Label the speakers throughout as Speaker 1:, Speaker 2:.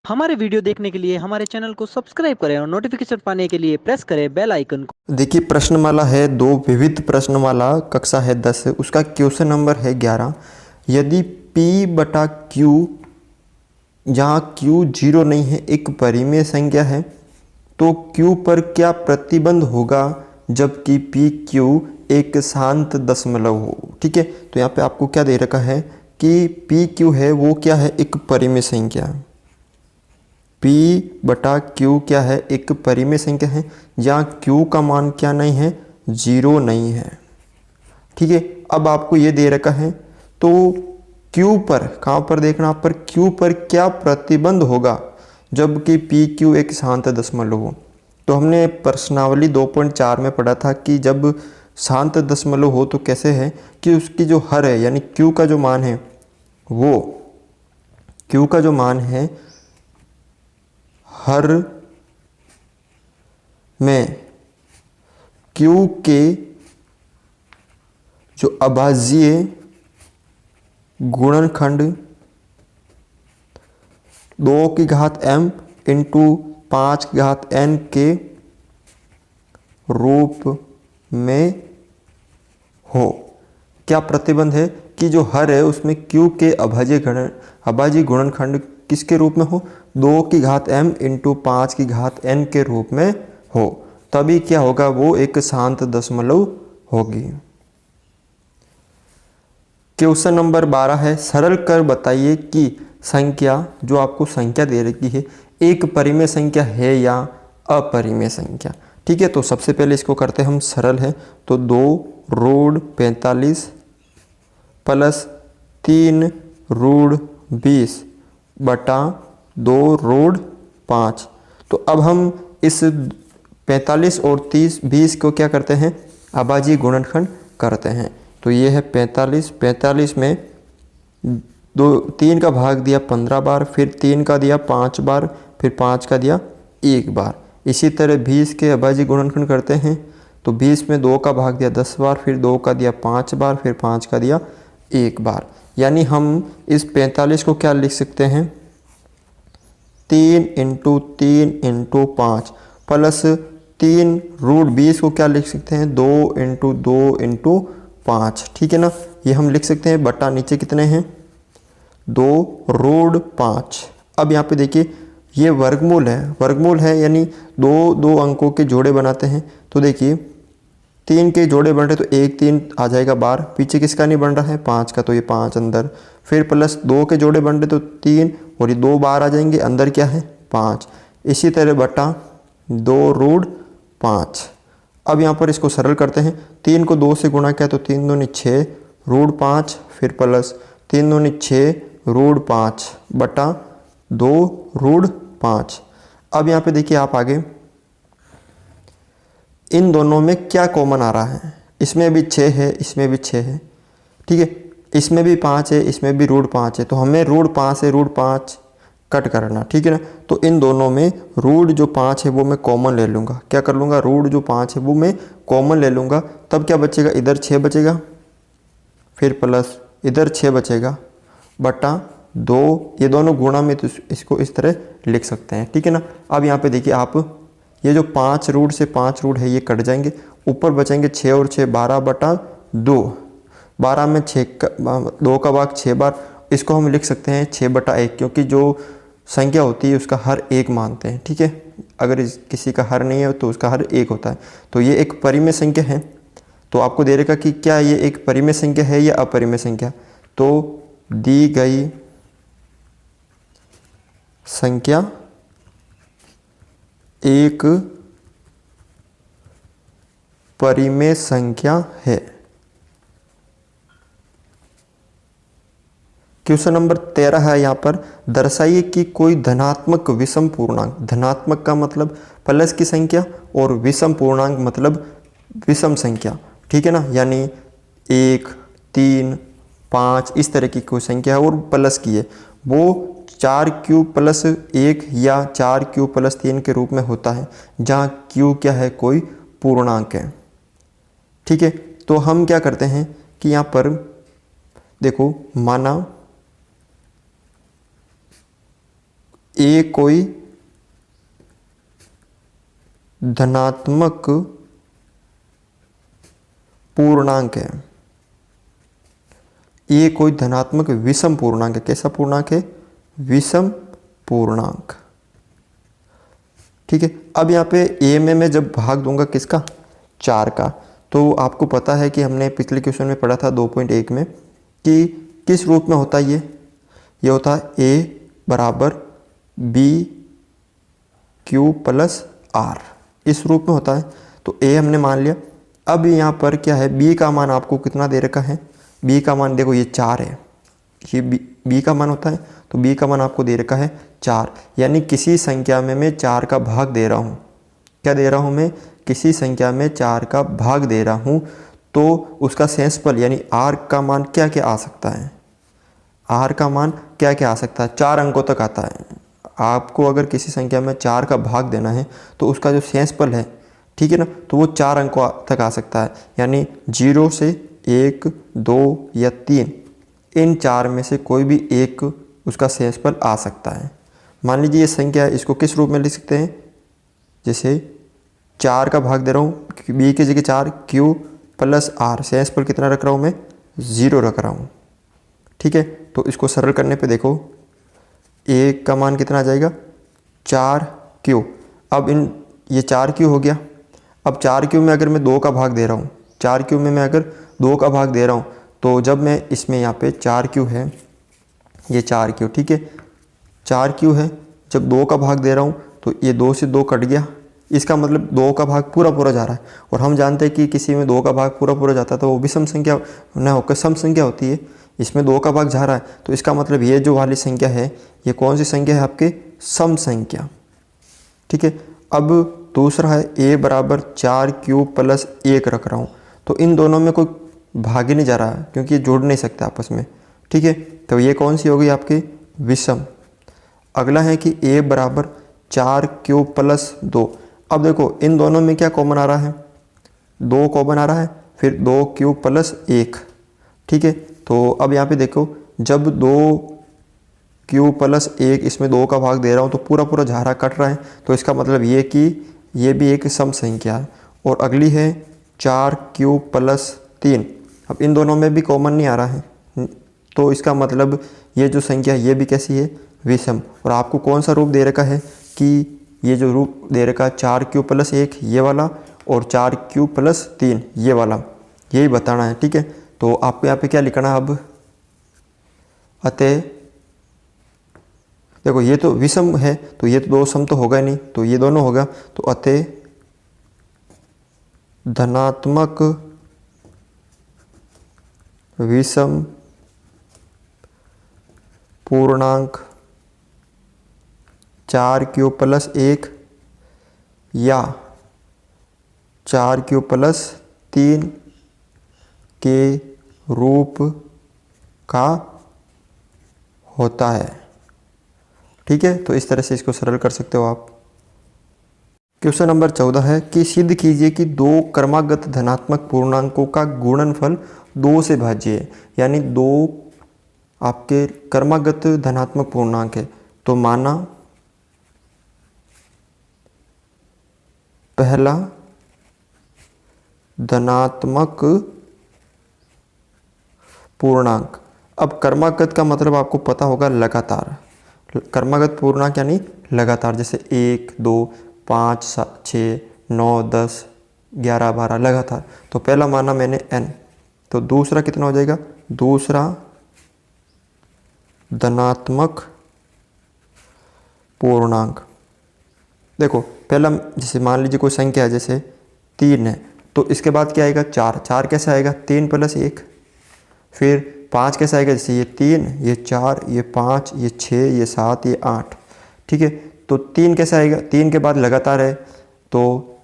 Speaker 1: हमारे वीडियो देखने के लिए हमारे चैनल को सब्सक्राइब करें और नोटिफिकेशन पाने के लिए प्रेस करें बेल आइकन को।
Speaker 2: देखिए प्रश्नमाला है, दो विविध प्रश्नमाला, कक्षा है 10, उसका क्वेश्चन नंबर है 11। यदि P बटा Q, जहाँ Q जीरो नहीं है, एक परिमेय संख्या है, तो Q पर क्या प्रतिबंध होगा जबकि PQ एक शांत दशमलव हो। ठीक है, तो यहाँ पे आपको क्या दे रखा है कि PQ है वो क्या है, एक परिमेय संख्या। P बटा Q क्या है, एक परिमेय संख्या है जहाँ Q का मान क्या नहीं है, जीरो नहीं है। ठीक है, अब आपको ये दे रखा है तो Q पर, कहाँ पर देखना आप पर, Q पर क्या प्रतिबंध होगा जबकि PQ एक शांत दशमलव हो। तो हमने प्रश्नावली 2.4 में पढ़ा था कि जब शांत दशमलव हो तो कैसे है कि उसकी जो हर है यानी Q का जो मान है वो, Q का जो मान है हर में Q के जो अभाज्य गुणनखंड 2 की घात m इंटू 5 की घात n के रूप में हो। क्या प्रतिबंध है कि जो हर है उसमें Q के अभाज्य गुणनखंड किसके रूप में हो, 2 की घात m इंटू 5 की घात n के रूप में हो, तभी क्या होगा, वो एक शांत दशमलव होगी। क्वेश्चन नंबर 12 है, सरल कर बताइए कि संख्या, जो आपको संख्या दे रखी है, एक परिमेय संख्या है या अपरिमेय संख्या। ठीक है, तो सबसे पहले इसको करते हैं हम सरल है, तो 2 रूट 45 प्लस 3 रूट 20 बटा 2 रूट 5। तो अब हम इस 45 और 20 को क्या करते हैं, अभाज्य गुणनखंड करते हैं। तो ये है 45 में 3 का भाग दिया 15 बार, फिर 3 का दिया 5 बार, फिर 5 का दिया 1 बार। इसी तरह 20 के अभाज्य गुणनखंड करते हैं, तो 20 में 2 का भाग दिया 10 बार, फिर 2 का दिया 5 बार, फिर 5 का दिया 1 बार। यानी हम इस 45 को क्या लिख सकते हैं, 3 इंटू 3 इंटू 5 प्लस 3 रूट 20 को क्या लिख सकते हैं, 2 इंटू 2 इंटू 5। ठीक है ना, ये हम लिख सकते हैं, बटा नीचे कितने हैं, 2 रूट 5। अब यहाँ पे देखिए ये वर्गमूल है यानी दो अंकों के जोड़े बनाते हैं। तो देखिए 3 के जोड़े बन रहे तो 1 3 आ जाएगा बार, पीछे किसका नहीं बन रहा है, 5 का, तो ये 5 अंदर, फिर प्लस 2 के जोड़े बन रहे तो 3 और ये 2 बार आ जाएंगे, अंदर क्या है 5। इसी तरह बटा 2 रूट 5। अब यहाँ पर इसको सरल करते हैं, 3 को 2 से गुणा किया तो 3 दूनी 6 रूट 5, फिर प्लस 3 दूनी 6 रूट 5 बटा 2 रूट 5। अब यहाँ पे देखिए आप आगे, इन दोनों में क्या कॉमन आ रहा है, इसमें भी 6 है, इसमें भी 6 है। ठीक है, इसमें भी 5 है, इसमें भी रूट 5 है, तो हमें रूट 5 से रूट 5 कट करना। ठीक है ना, तो इन दोनों में रूट जो 5 है वो मैं कॉमन ले लूँगा। क्या कर लूँगा, रूट जो 5 है वो मैं कॉमन ले लूँगा, तब क्या बचेगा, इधर 6 बचेगा, फिर प्लस इधर 6 बचेगा बटा 2, ये दोनों गुणा में, तो इसको इस तरह लिख सकते हैं। ठीक है ना, अब यहाँ पे देखिए आप, ये जो 5 रूट से 5 रूट है ये कट जाएंगे, ऊपर बचेंगे 6 और 6 12 बटा 2, 12 में 2 का भाग 6 बार, इसको हम लिख सकते हैं 6 बटा 1, क्योंकि जो संख्या होती है उसका हर 1 मानते हैं। ठीक है, अगर किसी का हर नहीं है तो उसका हर 1 होता है। तो ये एक परिमेय संख्या है, तो आपको दे रखा कि क्या ये एक परिमेय संख्या है या अपरिमेय संख्या। तो दी गई संख्या एक परिमेय संख्या है। क्वेश्चन नंबर 13 है, यहाँ पर दर्शाइए कि कोई धनात्मक विषम पूर्णांक, धनात्मक का मतलब प्लस की संख्या और विषम पूर्णांक मतलब विषम संख्या। ठीक है ना, यानी 1 3 5 इस तरह की कोई संख्या है और प्लस की है, वो 4q प्लस 1 या 4q प्लस 3 के रूप में होता है, जहाँ q क्या है, कोई पूर्णांक है। ठीक है, तो हम क्या करते हैं कि यहाँ पर देखो, माना ए कोई धनात्मक पूर्णांक है, ये कोई धनात्मक विषम पूर्णांक है। कैसा पूर्णांक है? विषम पूर्णांक। ठीक है, अब यहाँ पे ए में मैं जब भाग दूंगा किसका? 4 का, तो आपको पता है कि हमने पिछले क्वेश्चन में पढ़ा था 2.1 में कि किस रूप में होता है ये होता है ए बराबर बी क्यू प्लस आर, इस रूप में होता है। तो ए हमने मान लिया। अब यहाँ पर क्या है, बी का मान आपको कितना दे रखा है? बी का मान देखो ये 4 है, ये बी का मान होता है, तो बी का मान आपको दे रखा है 4, यानी किसी संख्या में मैं 4 का भाग दे रहा हूँ। क्या दे रहा हूँ मैं? किसी संख्या में 4 का भाग दे रहा हूँ, तो उसका शेषफल यानी आर का मान क्या क्या आ सकता है? आर का मान क्या क्या आ सकता है? 4 अंकों तक आता है। आपको अगर किसी संख्या में 4 का भाग देना है तो उसका जो शेषफल है, ठीक है ना, तो वो 4 अंकों तक आ सकता है, यानी 0 से 1, 2 या 3, इन 4 में से कोई भी एक उसका शेषफल आ सकता है। मान लीजिए ये संख्या है, इसको किस रूप में लिख सकते हैं? जैसे 4 का भाग दे रहा हूँ, बी की जगह 4, क्यू प्लस आर, शेषफल कितना रख रहा हूँ मैं? 0 रख रहा हूँ। ठीक है, तो इसको सरल करने पे देखो ए का मान कितना आ जाएगा? 4 क्यू। अब ये 4 क्यू हो गया। अब 4 क्यू में अगर मैं 2 का भाग दे रहा हूँ, 4 क्यू में मैं अगर 2 का भाग दे रहा हूँ, तो जब मैं इसमें यहाँ पे 4 क्यू है, ये 4 क्यू, ठीक है, 4 क्यू है, जब 2 का भाग दे रहा हूँ तो ये 2 से 2 कट गया, इसका मतलब 2 का भाग पूरा पूरा जा रहा है। और हम जानते हैं कि किसी में 2 का भाग पूरा पूरा जाता है तो वो विषम संख्या न होकर सम संख्या होती है। इसमें 2 का भाग जा रहा है, तो इसका मतलब ये जो वाली संख्या है, ये कौन सी संख्या है? आपके सम संख्या। ठीक है, अब दूसरा है ए बराबर 4 क्यू प्लस 1 रख रहा हूँ, तो इन दोनों में कोई भाग ही नहीं जा रहा है क्योंकि ये जुड़ नहीं सकते आपस में। ठीक है, तो ये कौन सी होगी? आपकी विषम। अगला है कि ए बराबर 4 क्यू प्लस 2। अब देखो इन दोनों में क्या कॉमन आ रहा है? 2 कॉमन आ रहा है, फिर 2 क्यू प्लस 1। ठीक है, तो अब यहाँ पे देखो जब 2 क्यू प्लस 1 इसमें 2 का भाग दे रहा हूँ तो पूरा पूरा जा रहा, कट रहा है, तो इसका मतलब ये कि ये भी एक सम संख्या है। और अगली है 4 क्यू प्लस 3। अब इन दोनों में भी कॉमन नहीं आ रहा है, तो इसका मतलब ये जो संख्या ये भी कैसी है? विषम। और आपको कौन सा रूप दे रखा है कि ये जो रूप दे रखा है 4 क्यू प्लस 1 ये वाला और 4 क्यू प्लस 3 ये वाला, यही बताना है। ठीक है, तो आपको यहाँ पे क्या लिखना है अब? अतः देखो ये तो विषम है, तो ये तो 2 सम तो होगा नहीं, तो ये दोनों होगा, तो अतः धनात्मक विषम पूर्णांक 4 क्यू प्लस 1 या 4 क्यू प्लस 3 के रूप का होता है। ठीक है, तो इस तरह से इसको सरल कर सकते हो आप। क्वेश्चन नंबर 14 है कि सिद्ध कीजिए कि 2 क्रमागत धनात्मक पूर्णांकों का गुणनफल 2 से भाज्य है, यानी 2 आपके क्रमागत धनात्मक पूर्णांक है। तो माना पहला धनात्मक पूर्णांक। अब क्रमागत का मतलब आपको पता होगा लगातार। क्रमागत पूर्णांक यानी लगातार, जैसे 1, 2, 5, 6, 9, 10, 11, 12 लगातार। तो पहला माना मैंने n, तो दूसरा कितना हो जाएगा? दूसरा धनात्मक पूर्णांक। देखो पहला जैसे मान लीजिए कोई संख्या है, जैसे 3 है, तो इसके बाद क्या आएगा? 4। 4 कैसे आएगा? 3 प्लस 1। फिर 5 कैसे आएगा? जैसे ये 3, ये 4, ये 5, ये 6, ये 7, ये 8। ठीक है, तो 3 कैसे आएगा? 3 के बाद लगातार है, तो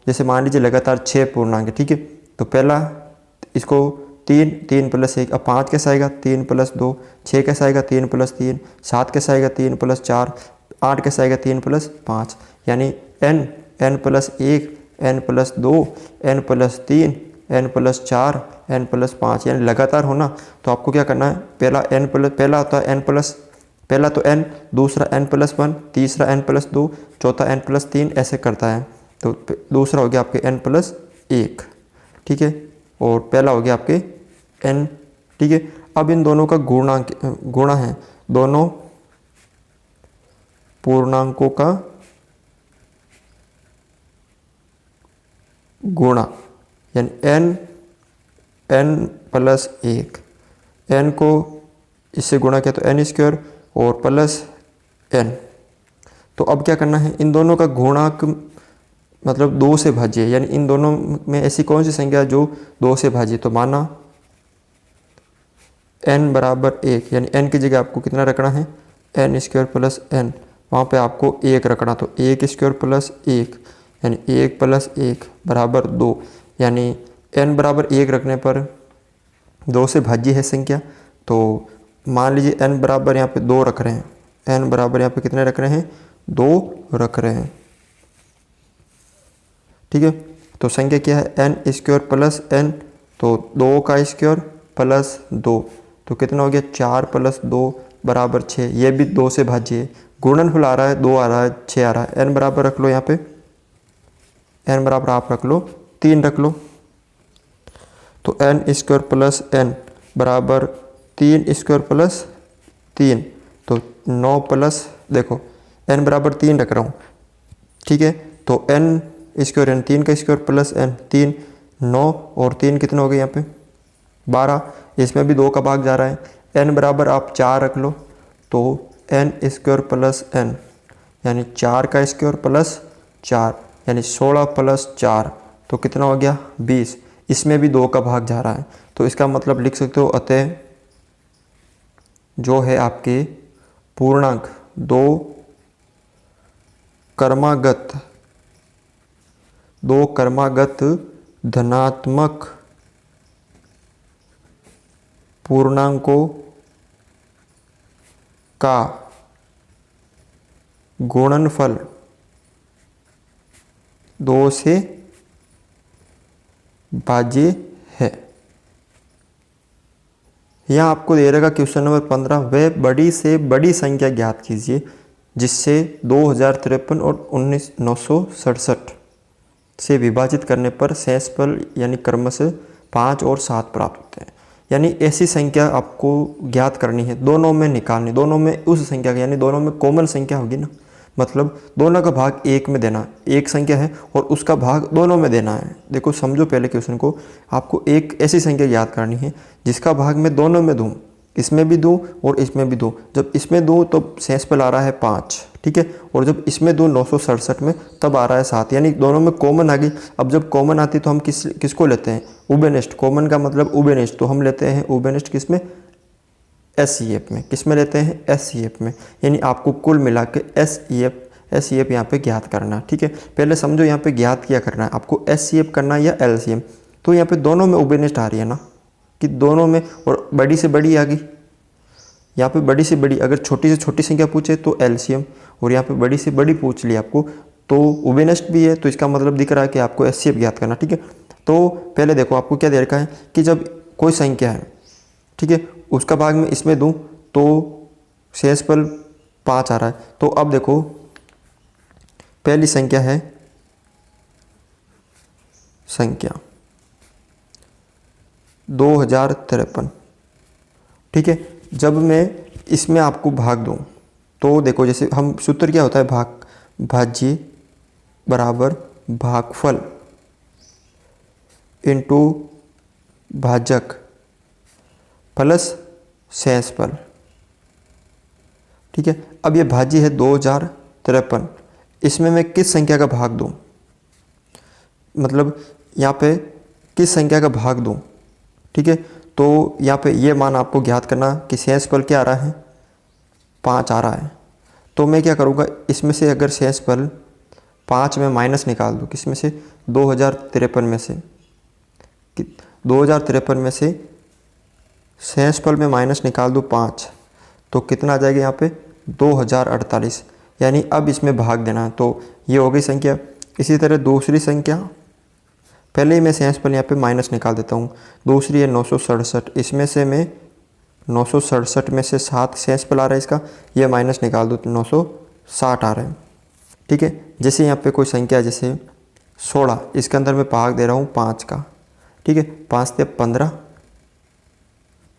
Speaker 2: जैसे मान लीजिए लगातार 6 पूर्णांक है। ठीक है, तो पहला इसको 3 प्लस 1। अब 5 कैसे आएगा? 3 प्लस 2। 6 कैसे आएगा? 3 प्लस 3। 7 कैसे आएगा? 3 प्लस 4। 8 कैसे आएगा? 3 प्लस 5। यानी n plus 1, n plus 2, n plus 3, n plus 4, n plus 5, यानी लगातार होना। तो आपको क्या करना है? पहला होता है n प्लस पहला तो n, दूसरा n+1, तीसरा n+2, चौथा n+3 ऐसे करता है। तो दूसरा हो गया आपके n+1, ठीक है, और पहला हो गया आपके n, ठीक है। अब इन दोनों का गुणा है, दोनों पूर्णांकों का गुणा, यानी n+1, n को इससे गुणा किया तो n² और +n। तो अब क्या करना है, इन दोनों का गुणांक मतलब 2 से भाज्य, यानी इन दोनों में ऐसी कौन सी संख्या जो 2 से भाज्य। तो माना n बराबर 1, यानी n की जगह आपको कितना रखना है, n² + n, वहाँ पे आपको 1 रखना। तो 1² + 1, यानी 1 + 1 बराबर 2, यानी n बराबर 1 रखने पर 2 से भाज्य है संख्या। तो मान लीजिए n बराबर यहाँ पे 2 रख रहे हैं, n बराबर यहाँ पे कितने रख रहे हैं, 2 रख रहे हैं, ठीक है। तो संख्या क्या है, n² + n, तो 2 का स्क्वायर प्लस 2, तो कितना हो गया, 4 + 2 बराबर 6। ये भी 2 से भाज्य है, गुणनफल आ रहा है, 2 आ रहा है, 6 आ रहा है। n बराबर रख लो, यहाँ पे n बराबर आप रख लो 3 रख लो। तो n² + n बराबर 3² + 3, तो 9 प्लस, देखो n बराबर 3 रख रहा हूँ, ठीक है। तो n² यानी 3 का स्क्वायर प्लस n, 3, 9 और 3 कितना हो गया यहाँ पे 12, इसमें भी 2 का भाग जा रहा है। n बराबर आप 4 रख लो, तो n² + n, यानी 4 का स्क्वायर प्लस 4, यानी 16 + 4, तो कितना हो गया 20, इसमें भी 2 का भाग जा रहा है। तो इसका मतलब लिख सकते हो, अतः जो है आपके पूर्णांक 2 क्रमागत धनात्मक पूर्णांकों का गुणनफल 2 से भाज्य है। यहाँ आपको दे रहेगा क्वेश्चन नंबर 15, वह बड़ी से बड़ी संख्या ज्ञात कीजिए जिससे 2053 और 1967 से विभाजित करने पर शेषफल यानी क्रमशः 5 और 7 प्राप्त होते हैं। यानी ऐसी संख्या आपको ज्ञात करनी है, दोनों में निकालनी, दोनों में उस संख्या का, यानी दोनों में कॉमन संख्या होगी ना, मतलब दोनों का भाग 1 में देना, एक संख्या है और उसका भाग दोनों में देना है। देखो समझो पहले क्वेश्चन को, आपको एक ऐसी संख्या याद करनी है जिसका भाग मैं दोनों में दूं, इसमें भी दूं और इसमें भी दूं। जब इसमें दूं तो शेषफल आ रहा है 5, ठीक है, और जब इसमें दूं 967 में तब आ रहा है 7, यानी दोनों में कॉमन आ गई। अब जब कॉमन आती तो हम किसको लेते हैं, उभयनिष्ठ। कॉमन का मतलब उभयनिष्ठ, तो हम लेते हैं उभयनिष्ठ किसमें, SCF में। किस में लेते हैं, SCF में, यानी आपको कुल मिला के SCF यहाँ पे ज्ञात करना, ठीक है। पहले समझो यहाँ पे ज्ञात क्या करना है आपको, SCF करना है या LCM। तो यहाँ पे दोनों में उभयनिष्ठ आ रही है ना, कि दोनों में, और बड़ी से बड़ी आ गई, यहाँ पे बड़ी से बड़ी, अगर छोटी से छोटी संख्या पूछे तो LCM, और यहाँ पे बड़ी से बड़ी पूछ ली आपको तो उभयनिष्ठ भी है, तो इसका मतलब दिख रहा है कि आपको SCF ज्ञात करना, ठीक है। तो पहले देखो आपको क्या दे रखा है कि जब कोई संख्या है, ठीक है, उसका भाग मैं इसमें दूं तो शेषफल 5 आ रहा है। तो अब देखो पहली संख्या है संख्या 2053, ठीक है। जब मैं इसमें आपको भाग दूं तो देखो, जैसे हम सूत्र क्या होता है, भाज्य बराबर भागफल इंटू भाजक प्लस शेषफल, ठीक है। अब ये भाज्य है 2053, इसमें मैं किस संख्या का भाग दूं, मतलब यहाँ पे किस संख्या का भाग दूं, ठीक है। तो यहाँ पे ये मान आपको ज्ञात करना कि शेषफल क्या आ रहा है, 5 आ रहा है। तो मैं क्या करूँगा, इसमें से अगर शेषफल 5 में माइनस निकाल दूँ, किसमें से, 2053 में से, 2053 में से शेषफल में माइनस निकाल दूँ 5, तो कितना आ जाएगा यहाँ पे 2048, यानी अब इसमें भाग देना है। तो ये हो गई संख्या। इसी तरह दूसरी संख्या, पहले ही मैं शेषफल यहाँ पे माइनस निकाल देता हूँ, दूसरी है 967, इसमें से मैं 967 में से 7 सेंसिबल आ रहा है इसका, ये माइनस निकाल दो तो 960 आ रहा है। ठीक है, जैसे यहाँ पे कोई संख्या है जैसे 16, इसके अंदर मैं भाग दे रहा हूँ 5 का। ठीक है, 5 से 15,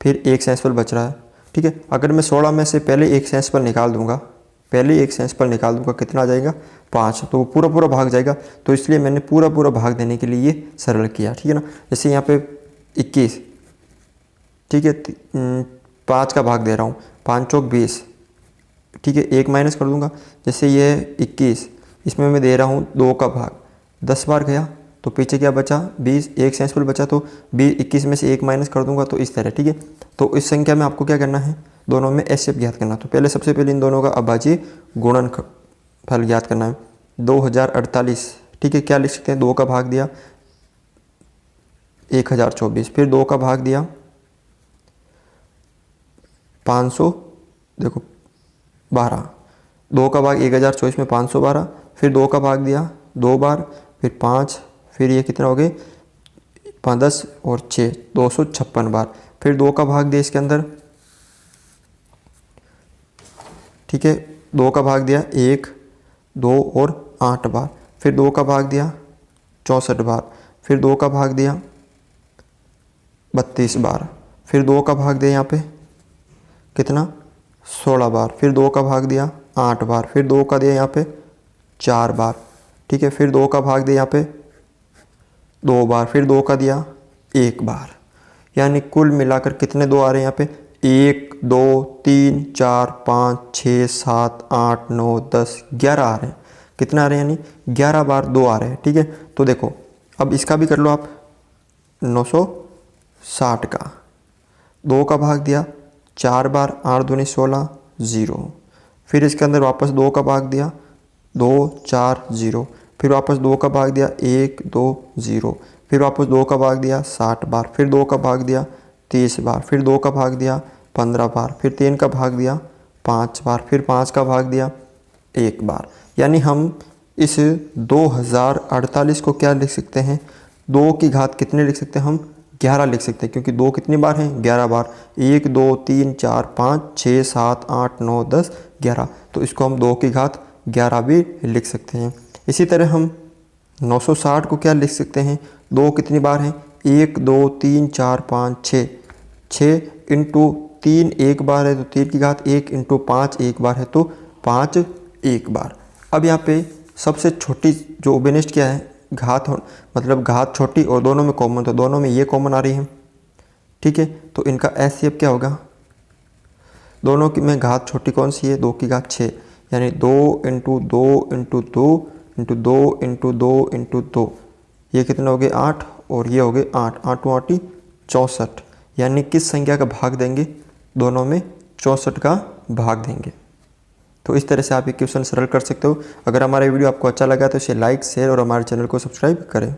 Speaker 2: फिर एक सेंसिबल बच रहा है। ठीक है, अगर मैं 16 में से पहले एक सेंसिबल निकाल दूंगा, कितना आ जाएगा 5, तो वो पूरा पूरा भाग जाएगा। तो इसलिए मैंने पूरा पूरा भाग देने के लिए ये सरल किया। ठीक है ना, जैसे यहाँ पे 21, ठीक है, 5 का भाग दे रहा हूँ, 5 चौक 20। ठीक है, एक माइनस कर दूंगा, जैसे ये 21, इसमें मैं दे रहा हूँ 2 का भाग, 10 बार गया तो पीछे क्या बचा 20, एक सेंसिबल बचा, तो 21 में से एक माइनस कर दूंगा, तो इस तरह। ठीक है, तो इस संख्या में आपको क्या करना है, दोनों में एचसीएफ ज्ञात करना। तो सबसे पहले इन दोनों का अभाज्य गुणनफल ज्ञात करना है। 2048, ठीक है, क्या लिख सकते हैं, 2 का भाग दिया 1024, फिर 2 का भाग दिया 500, देखो 12, 2 का भाग 1024 में 512, फिर 2 का भाग दिया 2 बार, फिर 5, फिर ये कितना हो गए 5, 10 और 6, 256 बार, फिर 2 का भाग दिया इसके अंदर। ठीक है, 2 का भाग दिया 1, 2 और 8 बार, फिर 2 का भाग दिया 64 बार, फिर 2 का भाग दिया 32 बार, फिर 2 का भाग दिया यहाँ पे कितना 16 बार, फिर 2 का भाग दिया 8 बार, फिर 2 का दिया यहाँ पे 4 बार। ठीक है, फिर 2 का भाग दिया यहाँ पे 2 बार, फिर 2 का दिया 1 बार, यानी कुल मिलाकर कितने 2 आ रहे हैं यहाँ पे 1, 2, 3, 4, 5, 6, 7, 8, 9, 10, 11 आ रहे हैं। कितना आ रहे हैं, यानी 11 बार 2 आ रहे हैं। ठीक है, तो देखो अब इसका भी कर लो आप, 960 का 2 का भाग दिया 4 बार, 8 दूनी 16, 0, फिर इसके अंदर वापस 2 का भाग दिया 2, 4, 0, फिर वापस 2 का भाग दिया 1, 2, 0, फिर वापस 2 का भाग दिया 60 बार, फिर 2 का भाग दिया 30 बार, फिर 2 का भाग दिया 15 बार, फिर 3 का भाग दिया 5 बार, फिर 5 का भाग दिया 1 बार। यानी हम इस 2048 को क्या लिख सकते हैं, 2 की घात कितने लिख सकते हैं, हम 11 लिख सकते हैं, क्योंकि 2 कितनी बार हैं 11 बार, 1, 2, 3, 4, 5, 6, 7, 8, 9, 10, 11, तो इसको हम 2 की घात 11 भी लिख सकते हैं। इसी तरह हम 960 को क्या लिख सकते हैं, 2 कितनी बार हैं 1, 2, 3, 4, 5, 6, 6 इंटू 3 एक बार है तो 3 की घात 1, इंटू 5 एक बार है तो 5 एक बार। अब यहाँ पे सबसे छोटी जो बेनिस्ट क्या है, घात मतलब घात छोटी और दोनों में कॉमन, तो दोनों में ये कॉमन आ रही है। ठीक है, तो इनका एचसीएफ क्या होगा, दोनों की में घात छोटी कौन सी है, 2 की घात 6, यानी 2 into 2 into 2 into 2 into 2 into 2, ये कितने हो गए 8, और ये हो गए 8, 8 8 64, यानी किस संख्या का भाग देंगे, दोनों में 64 का भाग देंगे। तो इस तरह से आप ये क्वेश्चन सरल कर सकते हो। अगर हमारा वीडियो आपको अच्छा लगा तो इसे लाइक, शेयर और हमारे चैनल को सब्सक्राइब करें।